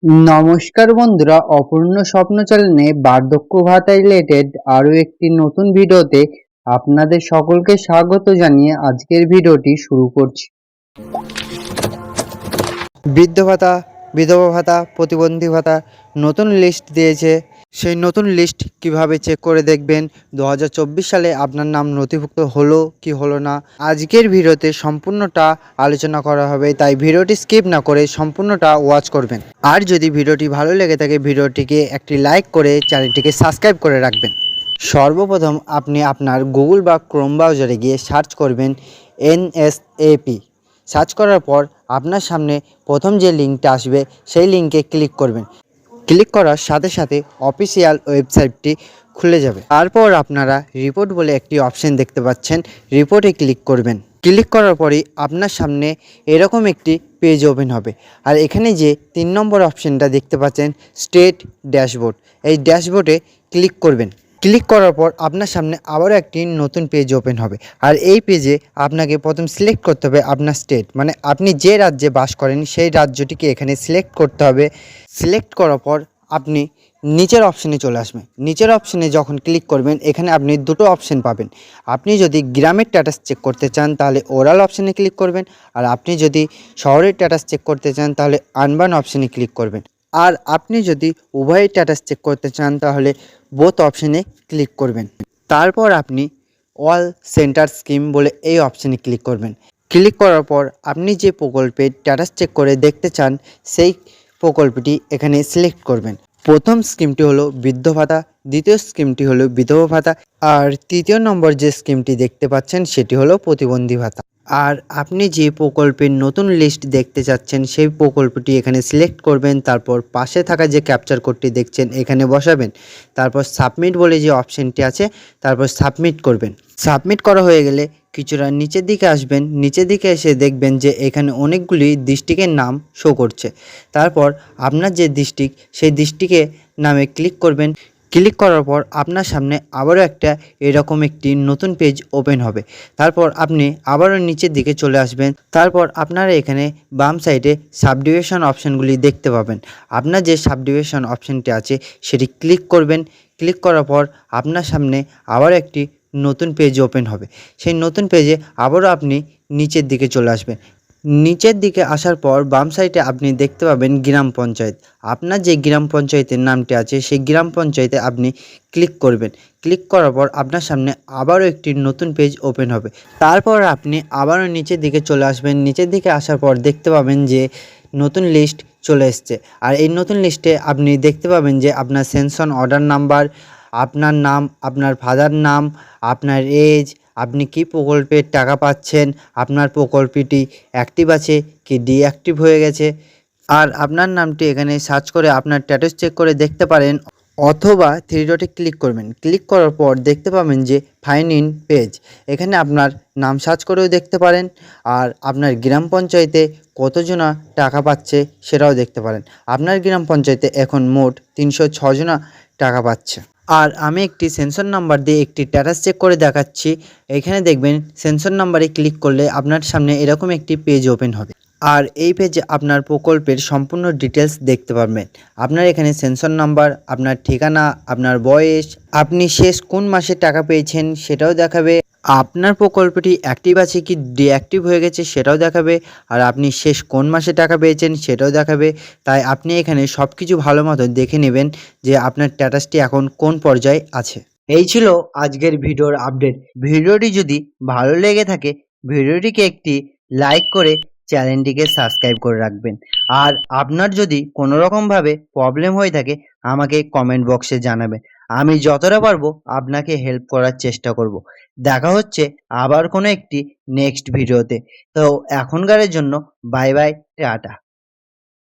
নমস্কার বন্ধুরা, অপূর্ণ স্বপ্ন চ্যানেলে বার্ধক্য ভাতা রিলেটেড আরও একটি নতুন ভিডিওতে আপনাদের সকলকে স্বাগত জানিয়ে আজকের ভিডিওটি শুরু করছি। বৃদ্ধ ভাতা, বিধবা ভাতা, প্রতিবন্ধী ভাতা নতুন লিস্ট দিয়েছে। সেই নতুন লিস্ট কিভাবে চেক করে দেখবেন 2024 সালে আপনার নাম নথিভুক্ত হলো কি হলো না, আজকের ভিডিওতে সম্পূর্ণটা আলোচনা করা হবে। তাই ভিডিওটি স্কিপ না করে সম্পূর্ণটা ওয়াচ করবেন। আর যদি ভিডিওটি ভালো লেগে থাকে ভিডিওটিকে একটি লাইক করে চ্যানেলটিকে সাবস্ক্রাইব করে রাখবেন। সর্বপ্রথম আপনি আপনার গুগল বা ক্রোম ব্রাউজারে গিয়ে সার্চ করবেন এনএসএপি। সার্চ করার পর আপনার সামনে প্রথম যে লিঙ্কটা আসবে সেই লিঙ্কে ক্লিক করবেন। ক্লিক করার সাথে সাথে অফিসিয়াল ওয়েবসাইটটি খুলে যাবে। তারপর আপনারা রিপোর্ট বলে একটি অপশন দেখতে পাচ্ছেন, রিপোর্টে ক্লিক করবেন। ক্লিক করার পরেই আপনার সামনে এরকম একটি পেজ ওপেন হবে। আর এখানে যে 3 নম্বর অপশনটা দেখতে পাচ্ছেন স্টেট ড্যাশবোর্ড, এই ড্যাশবোর্ডে ক্লিক করবেন। ক্লিক করার পর আপনার সামনে আবারও একটি নতুন পেজ ওপেন হবে। আর এই পেজে আপনাকে প্রথম সিলেক্ট করতে হবে আপনার স্টেট, মানে আপনি যে রাজ্যে বাস করেন সেই রাজ্যটিকে এখানে সিলেক্ট করতে হবে। সিলেক্ট করার পর আপনি নিচের অপশানে চলে আসবেন। নিচের অপশানে যখন ক্লিক করবেন এখানে আপনি দুটো অপশান পাবেন। আপনি যদি গ্রামের স্ট্যাটাস চেক করতে চান তাহলে ওরাল অপশানে ক্লিক করবেন, আর আপনি যদি শহরের স্ট্যাটাস চেক করতে চান তাহলে আনবান অপশানে ক্লিক করবেন। আর আপনি যদি উভয়ের স্ট্যাটাস চেক করতে চান তাহলে বোথ অপশানে ক্লিক করবেন। তারপর আপনি অল সেন্টার স্কিম বলে এই অপশানে ক্লিক করবেন। ক্লিক করার পর আপনি যে প্রকল্পের স্ট্যাটাস চেক করে দেখতে চান সেই প্রকল্পটি এখানে সিলেক্ট করবেন। প্রথম স্কিমটি হলো বৃদ্ধ ভাতা, দ্বিতীয় স্কিমটি হলো বিধবা ভাতা, আর তৃতীয় নম্বর যে স্কিমটি দেখতে পাচ্ছেন সেটি হলো প্রতিবন্ধী ভাতা। আর আপনি যে প্রকল্পের নতুন লিস্ট দেখতে চাচ্ছেন সেই প্রকল্পটি এখানে সিলেক্ট করবেন। তারপর পাশে থাকা যে ক্যাপচার কোডটি দেখছেন এখানে বসাবেন। তারপর সাবমিট বলে যে অপশানটি আছে তারপর সাবমিট করবেন। সাবমিট করা হয়ে গেলে কিছুটা নিচের দিকে আসবেন। নিচের দিকে এসে দেখবেন যে এখানে অনেকগুলি ডিস্ট্রিক্টের নাম শো করছে। তারপর আপনার যে ডিস্ট্রিক্ট সেই ডিস্ট্রিক্টে নামে ক্লিক করবেন। ক্লিক করার পর আপনার সামনে আবারও একটা এরকম একটি নতুন পেজ ওপেন হবে। তারপর আপনি আবারও নিচের দিকে চলে আসবেন। তারপর আপনারা এখানে বাম সাইডে সাবডিভিশন অপশানগুলি দেখতে পাবেন। আপনার যে সাবডিভিশন অপশানটি আছে সেটি ক্লিক করবেন। ক্লিক করার পর আপনার সামনে আবার একটি নতুন পেজ ওপেন হবে। সেই নতুন পেজে আবারও আপনি নিচের দিকে চলে আসবেন। নিচের দিকে আসার পর বাম সাইডে আপনি দেখতে পাবেন গ্রাম পঞ্চায়েত। আপনার যে গ্রাম পঞ্চায়েতের নামটি আছে সেই গ্রাম পঞ্চায়েতে আপনি ক্লিক করবেন। ক্লিক করার পর আপনার সামনে আবারও একটি নতুন পেজ ওপেন হবে। তারপর আপনি আবারও নিচের দিকে চলে আসবেন। নিচের দিকে আসার পর দেখতে পাবেন যে নতুন লিস্ট চলে এসছে। আর এই নতুন লিস্টে আপনি দেখতে পাবেন যে আপনার সেনশন অর্ডার নাম্বার, আপনার নাম, আপনার ফাদার নাম, আপনার এজ, আপনি কি প্রকল্পের টাকা পাচ্ছেন, আপনার প্রকল্পটি অ্যাক্টিভ আছে কি ডিঅ্যাক্টিভ হয়ে গেছে। আর আপনার নামটি এখানে সার্চ করে আপনার স্ট্যাটাস চেক করে দেখতে পারেন, অথবা 3 ডটে ক্লিক করবেন। ক্লিক করার পর দেখতে পাবেন যে ফাইন ইন পেজ, এখানে আপনার নাম সার্চ করেও দেখতে পারেন। আর আপনার গ্রাম পঞ্চায়েতে কতজনা টাকা পাচ্ছে সেটাও দেখতে পারেন। আপনার গ্রাম পঞ্চায়েতে এখন মোট 306 জনা টাকা পাচ্ছে। আর আমি একটি সেন্সর নাম্বার দিয়ে একটি স্ট্যাটাস চেক করে দেখাচ্ছি। এখানে দেখবেন সেন্সর নাম্বারে ক্লিক করলে আপনার সামনে এরকম একটি পেজ ওপেন হবে। আর এই পেজে আপনার প্রকল্পের সম্পূর্ণ ডিটেলস দেখতে পারবেন। আপনার এখানে সেন্সর নাম্বার, আপনার ঠিকানা, আপনার বয়স, আপনি শেষ কোন মাসে টাকা পেয়েছেন সেটাও দেখাবে, আপনার প্রকল্পটি অ্যাক্টিভ আছে কি ডিঅ্যাক্টিভ হয়ে গেছে সেটাও দেখাবে, আর আপনি শেষ কোন মাসে টাকা পেয়েছেন সেটাও দেখাবে। তাই আপনি এখানে সব কিছু ভালো মতো দেখে নেবেন যে আপনার স্ট্যাটাসটি এখন কোন পর্যায়ে আছে। এই ছিল আজকের ভিডিওর আপডেট। ভিডিওটি যদি ভালো লেগে থাকে ভিডিওটিকে একটি লাইক করে চ্যানেলটিকে সাবস্ক্রাইব করে রাখবেন। আর আপনার যদি কোনো রকমভাবে প্রবলেম হয়ে থাকে আমাকে কমেন্ট বক্সে জানাবেন। আমি যতটা পারবো আপনাকে হেল্প করার চেষ্টা করব। দেখা হচ্ছে আবার কোনো একটি নেক্সট ভিডিওতে। তো এখনকারের জন্য বাই বাই, টাটা।